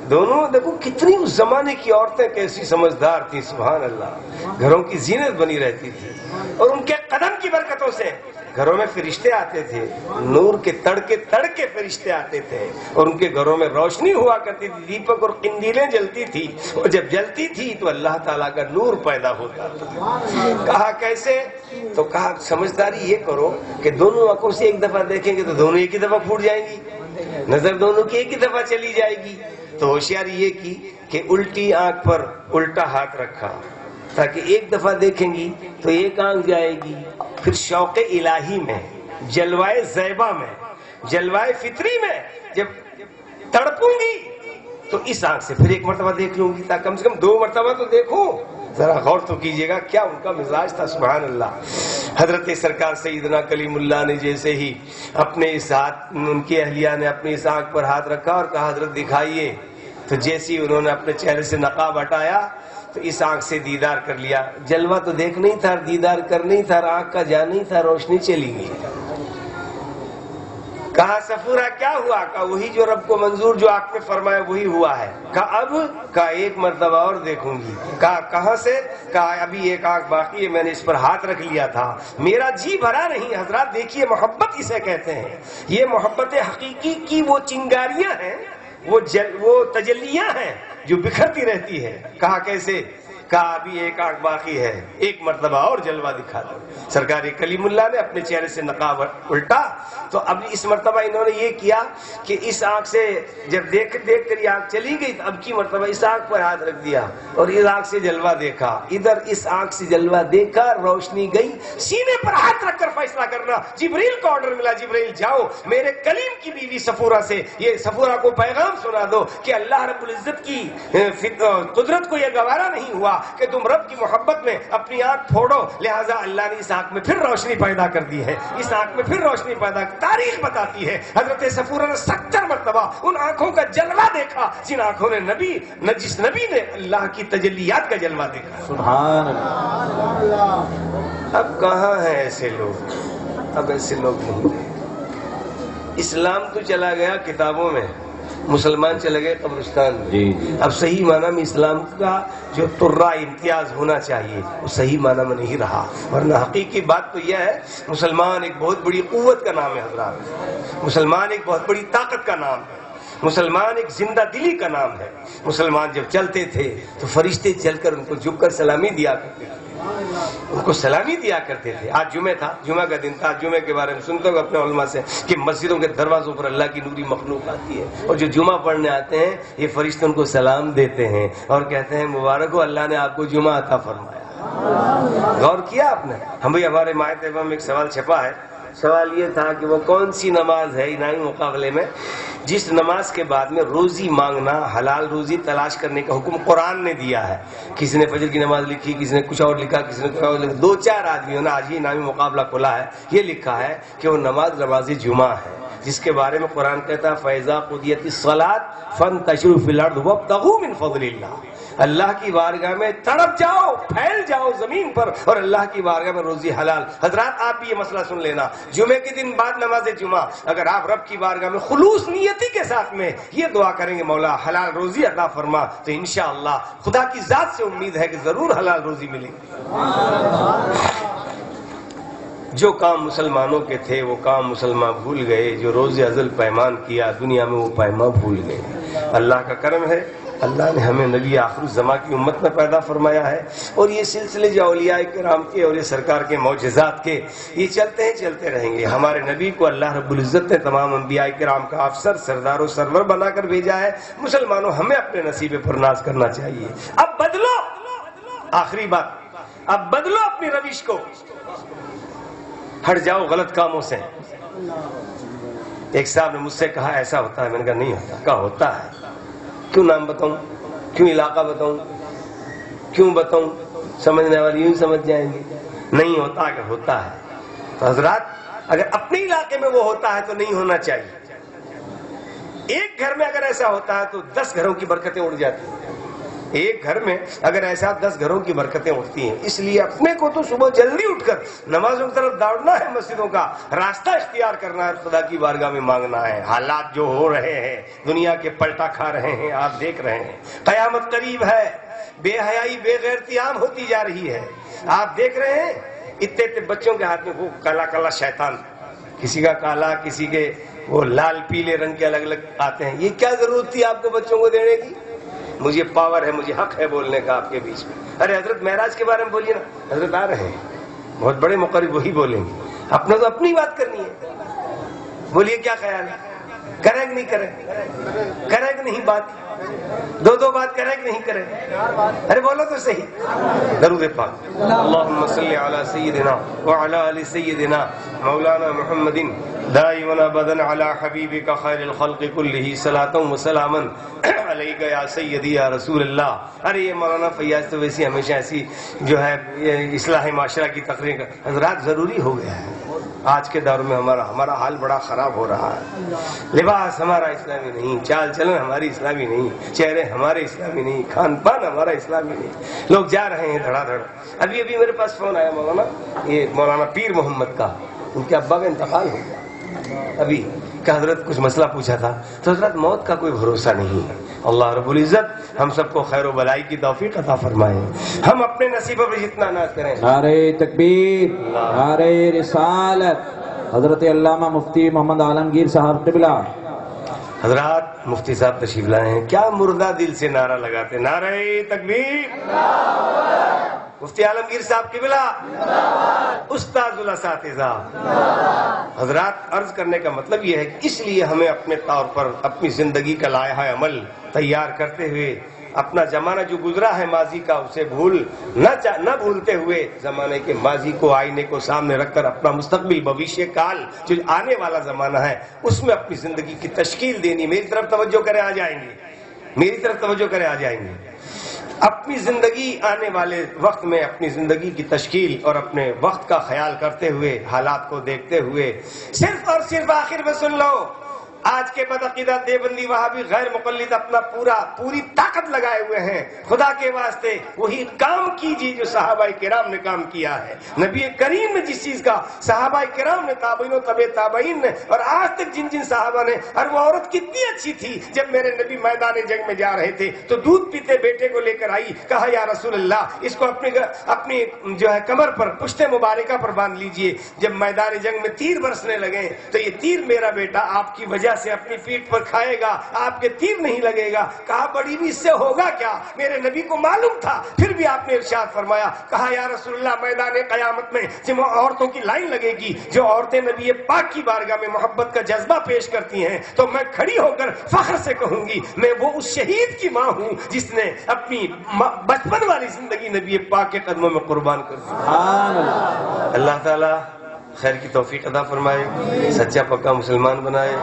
دونوں دیکھو کتنی اس زمانے کی عورتیں کیسی سمجھدار تھیں. سبحان اللہ. گھروں کی زینت بنی رہتی تھی اور ان کے قدم کی برکتوں سے گھروں میں فرشتے آتے تھے, نور کے تڑکے فرشتے آتے تھے اور ان کے گھروں میں روشنی ہوا کرتی تھی, دیپک اور قندیلیں جلتی تھی اور جب جلتی تھی تو اللہ تعالیٰ کا نور پیدا ہوتا تھا. کہا کیسے؟ تو کہا سمجھداری یہ کرو کہ دونوں آنکھوں سے ایک دفعہ دیکھیں گے تو دونوں ایک ہی دفعہ پھوٹ جائیں گی, نظر دونوں کی ایک ہی دفعہ چلی جائے گی. تو ہوشیاری یہ کی کہ الٹی آنکھ پر الٹا ہاتھ رکھا تاکہ ایک دفعہ دیکھیں گی تو ایک آنکھ جائے گی. پھر شوق الہی میں, جلوائے زیبہ میں, جلوائے فطری میں جب تڑپوں گی تو اس آنکھ سے پھر ایک مرتبہ دیکھ لوں گی, تاکہ کم سے کم 2 مرتبہ تو دیکھوں. ذرا غور تو کیجئے گا کیا ان کا مزاج تھا. سبحان اللہ. حضرت سرکار سیدنا کلیم اللہ نے جیسے ہی اپنے اس ہاتھ, ان کی اہلیہ نے اپنی اس آنکھ پر ہاتھ رکھا اور کہا حضرت دکھائیے, تو جیسے ہی انہوں نے اپنے چہرے سے نقاب ہٹایا تو اس آنکھ سے دیدار کر لیا. جلوہ تو دیکھ نہیں تھا, دیدار کر نہیں تھا, آنکھ کا جا نہیں تھا, روشنی چلی گئی. کہا صفورہ کیا ہوا؟ کہا وہی جو رب کو منظور جو آنکھ میں فرمایا وہی ہوا ہے. کہا اب؟ کہا ایک مرتبہ اور دیکھوں گی. کہا کہاں سے؟ کہا ابھی ایک آنکھ باقی ہے, میں نے اس پر ہاتھ رکھ لیا تھا, میرا جی بھرا نہیں. حضرات دیکھیے محبت اسے کہتے ہیں. یہ محبت حقیقی کی وہ چنگاریاں ہیں, وہ تجلیاں ہیں جو بکھرتی رہتی ہے. کہا کیسے؟ کہا ابھی ایک آنکھ باقی ہے، ایک مرتبہ اور جلوہ دکھا دو. سرکار کلیم اللہ نے اپنے چہرے سے نقاب الٹا تو اب اس مرتبہ انہوں نے یہ کیا کہ اس آنکھ سے جب دیکھ کر یہ آنکھ چلی گئی تو اب کی مرتبہ اس آنکھ پر ہاتھ رکھ دیا اور اس آنکھ سے جلوہ دیکھا. ادھر اس آنکھ سے جلوہ دیکھا، روشنی گئی، سینے پر ہاتھ رکھ کر فیصلہ کرنا. جبریل کو آرڈر ملا، جبریل جاؤ میرے کلیم کی بیوی صفورہ سے یہ صفورہ کو پیغام سنا دو کہ اللہ رب العزت کی قدرت کو یہ گوارا نہیں ہوا کہ تم رب کی محبت میں اپنی آنکھ پھوڑو، لہٰذا اللہ نے اس آنکھ میں پھر روشنی پیدا کر دی ہے. اس آنکھ میں پھر روشنی پیدا. تاریخ بتاتی ہے حضرت صفورہ نے 70 مرتبہ ان آنکھوں کا جلوہ دیکھا جن آنکھوں نے جس نبی نے اللہ کی تجلیات کا جلوہ دیکھا. سبحان اللہ. اب کہاں ہیں ایسے لوگ؟ اب ایسے لوگ نہیں رہے. اسلام تو چلا گیا کتابوں میں، مسلمان چلے گئے قبرستان میں. جی. اب صحیح معنی میں اسلام کا جو ترا امتیاز ہونا چاہیے وہ صحیح معنی میں نہیں رہا. ورنہ حقیقی بات تو یہ ہے مسلمان ایک بہت بڑی قوت کا نام ہے حضرات. مسلمان ایک بہت بڑی طاقت کا نام ہے. مسلمان ایک زندہ دلی کا نام ہے. مسلمان جب چلتے تھے تو فرشتے چل کر ان کو جھک کر سلامی دیا کرتے تھے، ان کو سلامی دیا کرتے تھے. آج جمعہ تھا، جمعہ کا دن تھا. جمعے کے بارے میں سنتے ہو اپنے علماء سے کہ مسجدوں کے دروازوں پر اللہ کی نوری مخلوق آتی ہے اور جو جمعہ پڑھنے آتے ہیں یہ فرشتے ان کو سلام دیتے ہیں اور کہتے ہیں مبارک ہو، اللہ نے آپ کو جمعہ عطا فرمایا. غور کیا آپ نے؟ ہم بھی ہمارے ماہ طیبہ میں ایک سوال چھپا ہے. سوال یہ تھا کہ وہ کون سی نماز ہے انعامی مقابلے میں جس نماز کے بعد میں روزی مانگنا، حلال روزی تلاش کرنے کا حکم قرآن نے دیا ہے. کسی نے فجر کی نماز لکھی، کسی نے کچھ اور لکھا، کسی نے کچھ اور لکھا. 2-4 آدمیوں نے آج ہی انعامی مقابلہ کھولا ہے. یہ لکھا ہے کہ وہ نماز جمعہ ہے جس کے بارے میں قرآن کہتا ہے فَإِذَا قُضِيَتِ الصَّلَاةُ فَانتَشِرُوا فِي الْأَرْضِ وَابْتَغُوا مِنْ فَضْلِ اللَّهِ. اللہ کی بارگاہ میں تڑپ جاؤ، پھیل جاؤ زمین پر اور اللہ کی بارگاہ میں روزی حلال. حضرات آپ بھی یہ مسئلہ سن لینا، جمعے کے دن بعد نماز جمعہ اگر آپ رب کی بارگاہ میں خلوص نیتی کے ساتھ میں یہ دعا کریں گے مولا حلال روزی عطا فرما، تو انشاءاللہ خدا کی ذات سے امید ہے کہ ضرور حلال روزی ملے گی. جو کام مسلمانوں کے تھے وہ کام مسلمان بھول گئے. جو روز ازل پیمان کیا دنیا میں وہ پیمان بھول گئے. اللہ کا کرم ہے، اللہ نے ہمیں نبی آخر الزمان کی امت میں پیدا فرمایا ہے اور یہ سلسلے جو اولیاء کرام کے اور یہ سرکار کے معجزات کے یہ چلتے ہیں چلتے رہیں گے. ہمارے نبی کو اللہ رب العزت نے تمام انبیاء کرام کا افسر، سردار و سرور بنا کر بھیجا ہے. مسلمانوں ہمیں اپنے نصیب پر ناز کرنا چاہیے. اب بدلو، آخری بات، اب بدلو اپنی روش کو، ہٹ جاؤ غلط کاموں سے. ایک صاحب نے مجھ سے کہا ایسا ہوتا ہے، میں نے کہا نہیں ہوتا. کہا ہوتا ہے. کیوں نام بتاؤں، کیوں علاقہ بتاؤں، کیوں بتاؤں؟ سمجھنے والے یوں سمجھ جائیں گے. نہیں ہوتا، اگر ہوتا ہے تو حضرات اگر اپنے علاقے میں وہ ہوتا ہے تو نہیں ہونا چاہیے. ایک گھر میں اگر ایسا ہوتا ہے تو 10 گھروں کی برکتیں اڑ جاتی ہیں. ایک گھر میں اگر ایسا 10 گھروں کی برکتیں اٹھتی ہیں. اس لیے اپنے کو تو صبح جلدی اٹھ کر نمازوں کی طرف دوڑنا ہے، مسجدوں کا راستہ اختیار کرنا ہے، خدا کی بارگاہ میں مانگنا ہے. حالات جو ہو رہے ہیں دنیا کے پلٹا کھا رہے ہیں، آپ دیکھ رہے ہیں. قیامت قریب ہے، بے حیائی بے غیرتی عام ہوتی جا رہی ہے. آپ دیکھ رہے ہیں اتنے بچوں کے ہاتھ میں وہ کالا کالا شیطان، کسی کا کالا، کسی کے وہ لال پیلے رنگ کے الگ الگ آتے ہیں. یہ کیا ضرورت تھی آپ کو بچوں کو دینے کی؟ مجھے پاور ہے، مجھے حق ہے بولنے کا آپ کے بیچ میں. ارے حضرت معراج کے بارے میں بولیے نا. حضرت آ رہے ہیں، بہت بڑے مقرب وہی بولیں گے. اپنا تو اپنی بات کرنی ہے. بولیے کیا خیال ہے، کرے کہ نہیں کرے؟ کرے کہ نہیں بات؟ 2 بات کرے کہ نہیں کرے؟ ارے بولو تو صحیح. درود پاک. اللہم صلی علی سیدنا وعلی آل سیدنا مولانا محمد دائما ابدا علی حبیبک خیر الخلق کلہ صلاۃ و سلاما علیک یا سیدی یا رسول اللہ. ارے یہ مولانا فیاض تو ویسی ہمیشہ ایسی جو ہے اصلاح معاشرہ کی تقریر حضرات ضروری ہو گیا ہے. آج کے دور میں ہمارا حال بڑا خراب ہو رہا ہے. لباس ہمارا اسلامی نہیں، چال چلن ہماری اسلامی نہیں، چہرے ہمارے اسلامی نہیں، کھان پان ہمارا اسلامی نہیں. لوگ جا رہے ہیں دھڑا دھڑ. ابھی میرے پاس فون آیا مولانا، یہ مولانا پیر محمد کا، ان کے ابا کا انتقال ہو گیا ابھی. کہ حضرت کچھ مسئلہ پوچھا تھا. تو حضرت موت کا کوئی بھروسہ نہیں ہے. اللہ رب العزت ہم سب کو خیر و بلائی کی توفیق عطا فرمائے. ہم اپنے نصیب پر جتنا ناز کریں. نعرہ تکبیر، نعرہ رسالت. حضرت علامہ مفتی محمد عالمگیر صاحب قبلہ حضرات مفتی صاحب تشریف لائے ہیں، کیا مردہ دل سے نعرہ لگاتے، نعرہ تکبیر، مفتی عالمگیر صاحب قبلہ، استاذ الاساتذہ۔ حضرات عرض کرنے کا مطلب یہ ہے کہ اس لیے ہمیں اپنے طور پر اپنی زندگی کا لائحہ عمل تیار کرتے ہوئے اپنا زمانہ جو گزرا ہے ماضی کا اسے نہ بھولتے ہوئے زمانے کے ماضی کو آئینے کو سامنے رکھ کر اپنا مستقبل بھوشیہ کال جو آنے والا زمانہ ہے اس میں اپنی زندگی کی تشکیل دینی۔ میری طرف توجہ کریں، آ جائیں گے، میری طرف توجہ کریں، آ جائیں گے۔ اپنی زندگی آنے والے وقت میں اپنی زندگی کی تشکیل اور اپنے وقت کا خیال کرتے ہوئے حالات کو دیکھتے ہوئے صرف اور صرف آخر میں سن لو، آج کے بدعقیدہ دیوبندی وہابی غیر مقلد اپنا پوری طاقت لگائے ہوئے ہیں۔ خدا کے واسطے وہی کام کیجیے جو صحابہ کرام نے کام کیا ہے۔ نبی کریم نے جس چیز کا، صحابہ کرام نے، تابعین و تبع تابعین نے، اور آج تک جن صحابہ نے، اور وہ عورت کتنی اچھی تھی جب میرے نبی میدان جنگ میں جا رہے تھے تو دودھ پیتے بیٹے کو لے کر آئی، کہا یا رسول اللہ اس کو اپنی جو ہے کمر پر، پشت مبارکہ پر باندھ لیجئے۔ جب میدان جنگ میں تیر برسنے لگے تو یہ تیر میرا بیٹا آپ کی وجہ سے اپنی پیٹھ پر کھائے گا، آپ کے تیر نہیں لگے گا۔ کہا بڑی بھی اس سے ہوگا کیا، میرے نبی کو معلوم تھا، پھر بھی آپ نے ارشاد فرمایا، کہا یا رسول اللہ میدان قیامت میں جب عورتوں کی لائن لگے گی، جو عورتیں نبی پاک کی بارگاہ میں محبت کا جذبہ پیش کرتی ہیں، تو میں کھڑی ہو کر فخر سے کہوں گی میں وہ اس شہید کی ماں ہوں جس نے اپنی بچپن والی زندگی نبی پاک کے قدموں میں قربان کر دی۔ اللہ تعالیٰ خیر کی توفیق عطا فرمائے، سچا پکا مسلمان بنائے،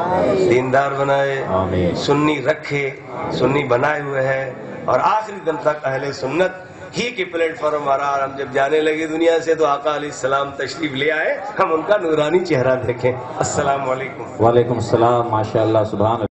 دیندار بنائے، سنی رکھے، سنی بنائے ہوئے ہے، اور آخری دم تک اہل سنت ہی کے پلیٹ فارم آ رہا۔ ہم جب جانے لگے دنیا سے تو آقا علیہ السلام تشریف لے آئے، ہم ان کا نورانی چہرہ دیکھیں۔ السلام علیکم۔ وعلیکم السلام، ماشاء اللہ، سبحان اللہ۔